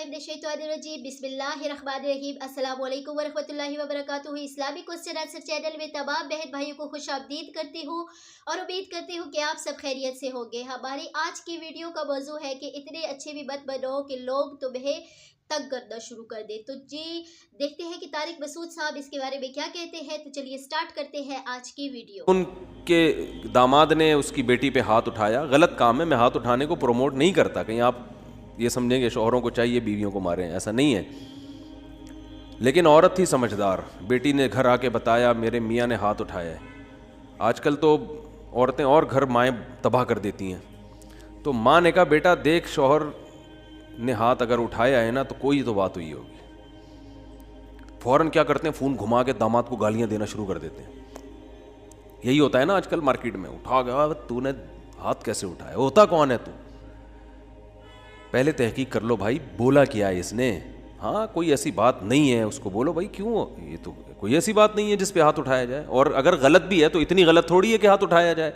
बिस्मिल्लाहिर्रहमानिर्रहीम बिस्मिल्लाहिर्रहमानिर्रहीम अस्सलाम वालेकुम वरहमतुल्लाहि वबरकातुहू। इस्लामिक क्वेश्चन आंसर चैनल में तमाम बहन भाइयों को खुशामदीद करती हूँ और उम्मीद करती हूँ कि आप सब खैरियत से होंगे। हमारी आज की वीडियो का मौजू है कि इतने अच्छे भी मत बनो कि लोग तुम्हें तंग करना शुरू कर दे। तो जी देखते हैं कि तारिक मसूद साहब इसके बारे में क्या कहते हैं। तो चलिए स्टार्ट करते हैं आज की वीडियो। उनके दामाद ने उसकी बेटी पे हाथ उठाया, गलत काम है। मैं हाथ उठाने को प्रमोट नहीं करता, कहीं आप ये समझेंगे शौहरों को चाहिए बीवियों को मारें, ऐसा नहीं है। लेकिन औरत थी समझदार, बेटी ने घर आके बताया मेरे मियाँ ने हाथ उठाया है। आजकल तो औरतें और घर माएँ तबाह कर देती हैं। तो माँ ने कहा बेटा देख शौहर ने हाथ अगर उठाया है ना तो कोई तो बात हुई होगी। फौरन क्या करते हैं, फ़ोन घुमा के दामाद को गालियाँ देना शुरू कर देते हैं। यही होता है ना आजकल मार्केट में, उठा गया तूने हाथ कैसे उठाया, होता कौन है तू, पहले तहकीक कर लो भाई, बोला क्या है इसने। हाँ कोई ऐसी बात नहीं है, उसको बोलो भाई क्यों, ये तो कोई ऐसी बात नहीं है जिस पे हाथ उठाया जाए, और अगर गलत भी है तो इतनी गलत थोड़ी है कि हाथ उठाया जाए।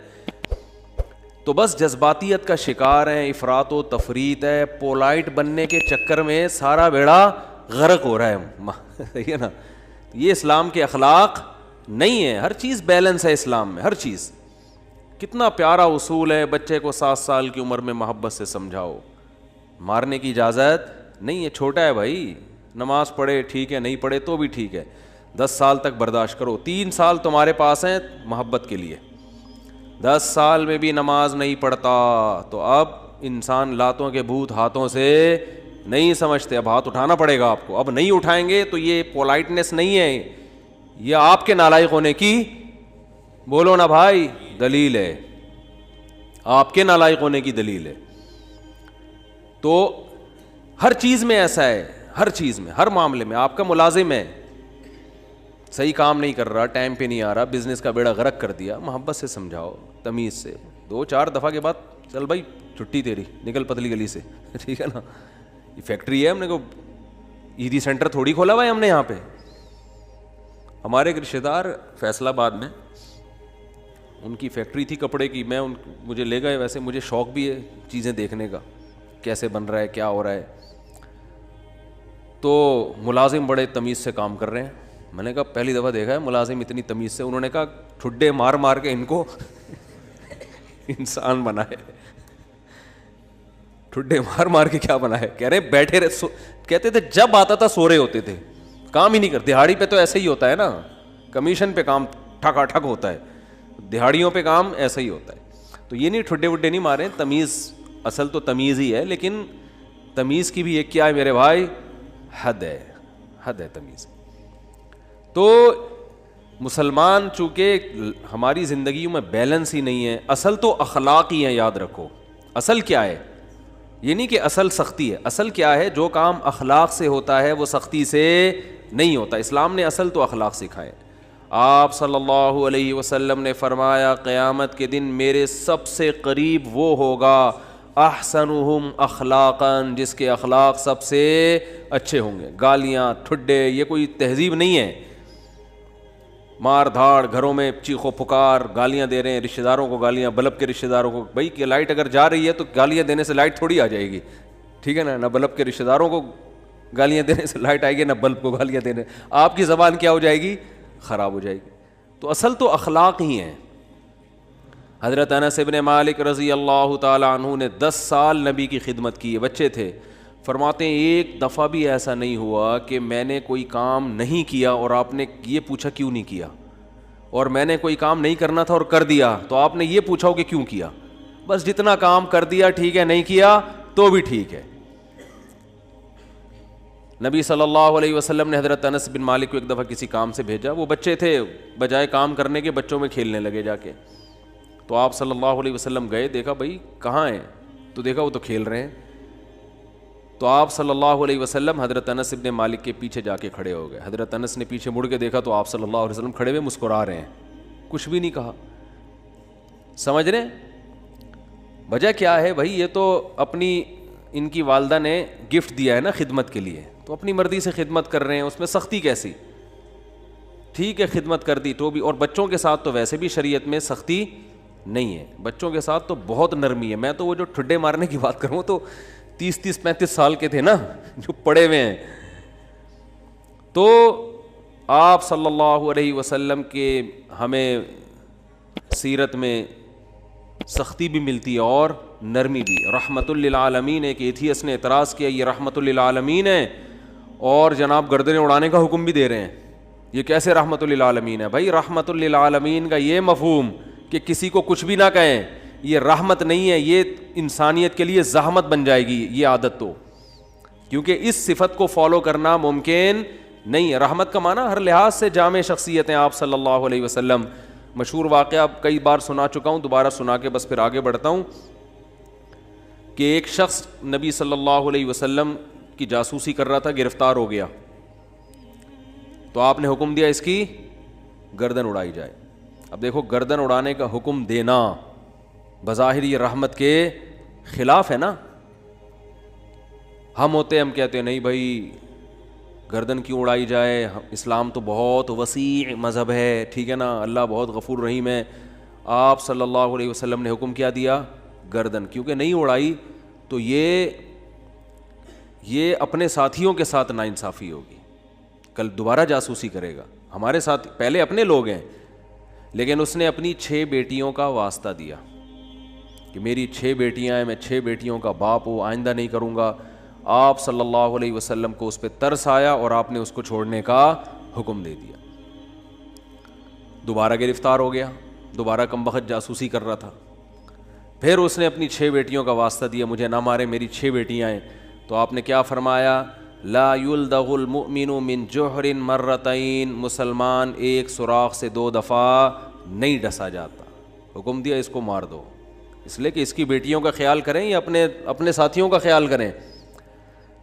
तो बस जज्बातियत का शिकार है, इफरात व तफरीत है, पोलाइट बनने के चक्कर में सारा बेड़ा गर्क हो रहा है। सही है ना, ये इस्लाम के अखलाक नहीं है। हर चीज़ बैलेंस है इस्लाम में, हर चीज़। कितना प्यारा उसूल है, बच्चे को 7 साल की उम्र में मोहब्बत से समझाओ, मारने की इजाज़त नहीं है। छोटा है भाई, नमाज पढ़े ठीक है, नहीं पढ़े तो भी ठीक है, 10 साल तक बर्दाश्त करो। 3 साल तुम्हारे पास हैं मोहब्बत के लिए, 10 साल में भी नमाज नहीं पढ़ता तो अब इंसान लातों के भूत हाथों से नहीं समझते, अब हाथ उठाना पड़ेगा आपको। अब नहीं उठाएंगे तो ये पोलाइटनेस नहीं है, ये आपके नालायक होने की, बोलो ना भाई, दलील है, आपके नालायक होने की दलील है। तो हर चीज़ में ऐसा है, हर चीज़ में, हर मामले में। आपका मुलाजिम है, सही काम नहीं कर रहा, टाइम पे नहीं आ रहा, बिजनेस का बेड़ा गर्क कर दिया, मोहब्बत से समझाओ, तमीज़ से। 2-4 दफ़ा के बाद चल भाई छुट्टी तेरी, निकल पतली गली से। ठीक है ना, ये फैक्ट्री है, हमने को ईदी सेंटर थोड़ी खोला हुआ है हमने यहाँ पे। हमारे एक रिश्तेदार फैसलाबाद में, उनकी फैक्ट्री थी कपड़े की, मुझे ले गए। वैसे मुझे शौक़ भी है चीज़ें देखने का, कैसे बन रहा है, क्या हो रहा है। तो मुलाजिम बड़े तमीज़ से काम कर रहे हैं। मैंने कहा पहली दफ़ा देखा है मुलाजिम इतनी तमीज़ से। उन्होंने कहा ठुड्डे मार मार के इनको इंसान बनाए। ठुड्डे मार मार के क्या बनाए, कह रहे बैठे रहे, कहते थे जब आता था सो रहे होते थे, काम ही नहीं करते। दिहाड़ी पे तो ऐसे ही होता है ना, कमीशन पे काम ठक होता है, दिहाड़ियों पे काम ऐसा ही होता है। तो ये नहीं ठुड्डे वुड्डे नहीं मारे, तमीज़, असल तो तमीज़ ही है, लेकिन तमीज़ की भी एक क्या है मेरे भाई, हद है, हद है तमीज़। तो मुसलमान चूँकि हमारी ज़िंदगी में बैलेंस ही नहीं है। असल तो अखलाक ही है, याद रखो। असल क्या है, ये नहीं कि असल सख्ती है। असल क्या है, जो काम अखलाक से होता है वो सख्ती से नहीं होता। इस्लाम ने असल तो अखलाक सिखाए। आप सल्लल्लाहु अलैहि वसल्लम ने फरमाया क़यामत के दिन मेरे सबसे करीब वो होगा अहसनुहुम अखलाक़न, जिसके अखलाक सबसे अच्छे होंगे। गालियाँ, ठुड्डे, ये कोई तहजीब नहीं है। मार धाड़, घरों में चीखो पुकार, गालियाँ दे रहे हैं, रिश्तेदारों को गालियाँ, बल्ब के रिश्तेदारों को। भाई कि लाइट अगर जा रही है तो गालियाँ देने से लाइट थोड़ी आ जाएगी, ठीक है ना। ना बल्ब के रिश्तेदारों को गालियाँ देने से लाइट आएगी, ना बल्ब को गालियाँ देने, आपकी ज़बान क्या हो जाएगी, ख़राब हो जाएगी। तो असल तो अखलाक ही हैं। हज़रत अनस इब्न मालिक रज़ी अल्लाह ताला अन्हु ने 10 साल नबी की खिदमत की है, बच्चे थे। फरमाते हैं एक दफ़ा भी ऐसा नहीं हुआ कि मैंने कोई काम नहीं किया और आपने ये पूछा क्यों नहीं किया, और मैंने कोई काम नहीं करना था और कर दिया तो आपने ये पूछा हो कि क्यों किया। बस जितना काम कर दिया ठीक है, नहीं किया तो भी ठीक है। नबी सल्लल्लाहु अलैहि वसल्लम ने हज़रत अनस बिन मालिक को एक दफ़ा किसी काम से भेजा। वो बच्चे थे, बजाय काम करने के बच्चों में खेलने लगे जाके। तो आप सल्लल्लाहु अलैहि वसल्लम गए, देखा भाई कहाँ हैं, तो देखा वो तो खेल रहे हैं। तो आप सल्लल्लाहु अलैहि वसल्लम हज़रत अनस इब्न मालिक के पीछे जाके खड़े हो गए। हज़रत अनस ने पीछे मुड़ के देखा तो आप सल्लल्लाहु अलैहि वसल्लम खड़े हुए मुस्कुरा रहे हैं, कुछ भी नहीं कहा। समझ रहे वजह क्या है भाई, ये तो अपनी इनकी वालदा ने गिफ्ट दिया है ना खिदमत के लिए, तो अपनी मर्ज़ी से खिदमत कर रहे हैं, उसमें सख्ती कैसी। ठीक है खिदमत कर दी तो भी, और बच्चों के साथ तो वैसे भी शरीयत में सख्ती नहीं है, बच्चों के साथ तो बहुत नरमी है। मैं तो वो जो ठुड्डे मारने की बात करूँ तो 30-35 سال کے تھے نا جو پڑے ہوئے ہیں. تو آپ صلی اللہ علیہ وسلم کے ہمیں سیرت میں سختی بھی ملتی ہے اور نرمی بھی. رحمت للعالمین. ایک ایتھیس نے اعتراض کیا یہ رحمت للعالمین ہے اور جناب گردنیں اڑانے کا حکم بھی دے رہے ہیں, یہ کیسے رحمت للعالمین ہے؟ بھائی رحمت للعالمین کا یہ مفہوم کہ کسی کو کچھ بھی نہ کہیں یہ رحمت نہیں ہے, یہ انسانیت کے لیے زحمت بن جائے گی یہ عادت, تو کیونکہ اس صفت کو فالو کرنا ممکن نہیں ہے. رحمت کا معنی ہر لحاظ سے جامع شخصیت ہیں آپ صلی اللہ علیہ وسلم. مشہور واقعہ کئی بار سنا چکا ہوں, دوبارہ سنا کے بس پھر آگے بڑھتا ہوں, کہ ایک شخص نبی صلی اللہ علیہ وسلم کی جاسوسی کر رہا تھا, گرفتار ہو گیا, تو آپ نے حکم دیا اس کی گردن اڑائی جائے. اب دیکھو گردن اڑانے کا حکم دینا بظاہر یہ رحمت کے خلاف ہے نا. ہم ہوتے ہم کہتے ہیں نہیں بھائی گردن کیوں اڑائی جائے, اسلام تو بہت وسیع مذہب ہے, ٹھیک ہے نا, اللہ بہت غفور رحیم ہے. آپ صلی اللہ علیہ وسلم نے حکم کیا دیا گردن, کیونکہ نہیں اڑائی تو یہ اپنے ساتھیوں کے ساتھ ناانصافی ہوگی. کل دوبارہ جاسوسی کرے گا, ہمارے ساتھ پہلے اپنے لوگ ہیں, لیکن اس نے اپنی 6 بیٹیوں کا واسطہ دیا کہ میری 6 بیٹیاں ہیں, میں 6 بیٹیوں کا باپ ہوں, آئندہ نہیں کروں گا. آپ صلی اللہ علیہ وسلم کو اس پہ ترس آیا اور آپ نے اس کو چھوڑنے کا حکم دے دیا. دوبارہ گرفتار ہو گیا, دوبارہ کمبخت جاسوسی کر رہا تھا. پھر اس نے اپنی 6 بیٹیوں کا واسطہ دیا, مجھے نہ مارے میری 6 بیٹیاں ہیں. تو آپ نے کیا فرمایا, لا یلدغ المؤمن من جوہر مرتین, مسلمان ایک سوراخ سے 2 دفعہ نہیں ڈسا جاتا. حکم دیا اس کو مار دو, اس لیے کہ اس کی بیٹیوں کا خیال کریں یا اپنے ساتھیوں کا خیال کریں.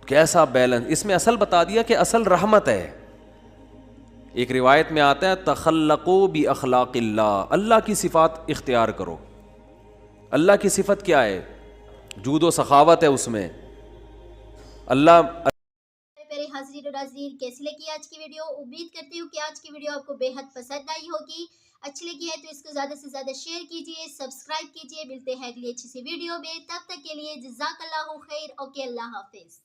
کیسا بیلنس اس میں, اصل بتا دیا کہ اصل رحمت ہے. ایک روایت میں آتا ہے تخلقوا باخلاق اللہ, اللہ کی صفات اختیار کرو. اللہ کی صفت کیا ہے؟ جود و سخاوت ہے اس میں. اللہ میرے حاضرین و ناظرین, کیسی لگی آج کی ویڈیو؟ امید کرتی ہوں کہ آج کی ویڈیو آپ کو بے حد پسند آئی ہوگی. اچھی لگی ہے تو اس کو زیادہ سے زیادہ شیئر کیجئے, سبسکرائب کیجئے. ملتے ہیں اگلی اچھی سی ویڈیو میں, تب تک کے لیے جزاک اللہ خیر. اوکے, اللہ حافظ.